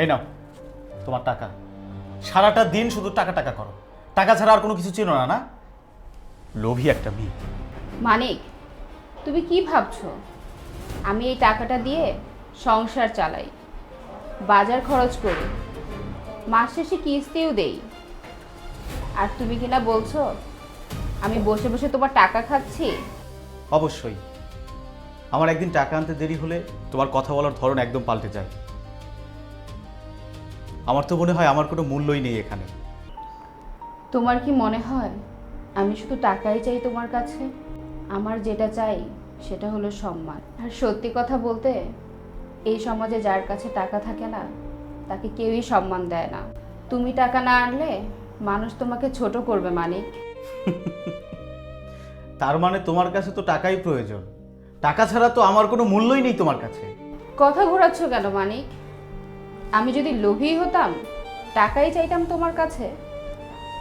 এই নাও তোমার টাকা। সারাটা দিন শুধু টাকা টাকা করো, টাকা ছাড়া আর কোনো কিছু চেনো না, না? লোভী একটা মেয়ে। মানিক, তুমি কি ভাবছো আমি এই টাকাটা দিয়ে সংসার চালাই, বাজার খরচ করি, মাস শেষে কিস্তিও দেই, আর তুমি কিনা বলছো আমি বসে বসে তোমার টাকা খাচ্ছি? অবশ্যই, আমার একদিন টাকা আনতে দেরি হলে তোমার কথা বলার ধরন একদম পাল্টে যায়। আমার তো মনে হয় আমার কোনো মূল্যই নেই এখানে। তোমার কি মনে হয় আমি শুধু টাকাই চাই তোমার কাছে? আমার যেটা চাই সেটা হলো সম্মান। আর সত্যি কথা বলতে, এই সমাজে যার কাছে টাকা থাকে না তাকে কেউই সম্মান দেয় না। তুমি টাকা না আনলে মানুষ তোমাকে ছোট করবে মানিক। তার মানে তোমার কাছে তো টাকাই প্রয়োজন, টাকা ছাড়া তো আমার কোনো মূল্যই নেই তোমার কাছে। কথা ঘোরাচ্ছ কেন মানিক? আমি যদি লোভী হতাম, টাকাই চাইতাম তোমার কাছে,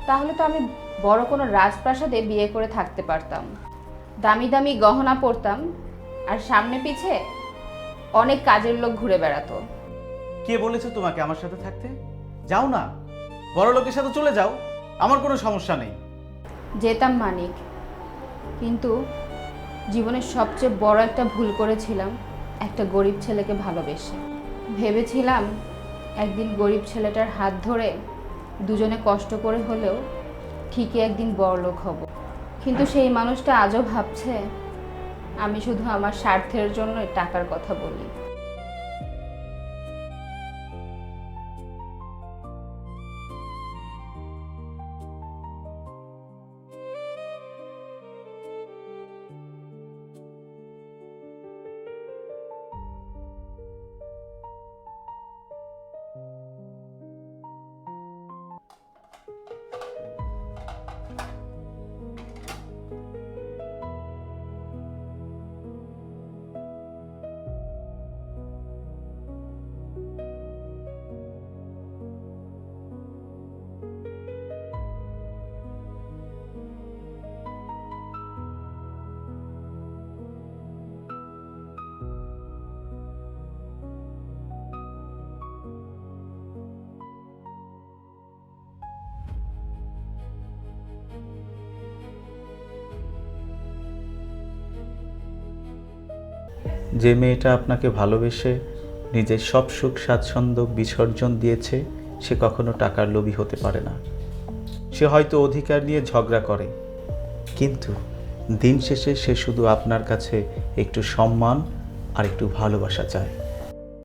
তাহলে তো আমি বড় কোনো রাজপ্রাসাদে বিয়ে করে থাকতে পারতাম, দামি দামি গহনা পরতাম, আর সামনে পিছে অনেক কাজের লোক ঘুরে বেড়াতো। কে বলেছে তোমাকে আমার সাথে থাকতে? যাও না, বড় লোকের সাথে চলে যাও, আমার কোনো সমস্যা নেই। যেতাম মানিক, কিন্তু জীবনের সবচেয়ে বড় একটা ভুল করেছিলাম একটা গরিব ছেলেকে ভালোবেসে। ভেবেছিলাম একদিন গরিব ছেলেটার হাত ধরে দুজনে কষ্ট করে হলেও ঠিকই একদিন বড়লোক হব, কিন্তু সেই মানুষটা আজও ভাবছে আমি শুধু আমার স্বার্থের জন্য টাকার কথা বলি। যে মেয়েটা আপনাকে ভালোবেসে নিজের সব সুখ স্বাচ্ছন্দ্য বিসর্জন দিয়েছে, সে কখনো টাকার লোভী হতে পারে না। সে হয়তো অধিকার নিয়ে ঝগড়া করে, কিন্তু দিন শেষে সে শুধু আপনার কাছে একটু সম্মান আর একটু ভালোবাসা চায়।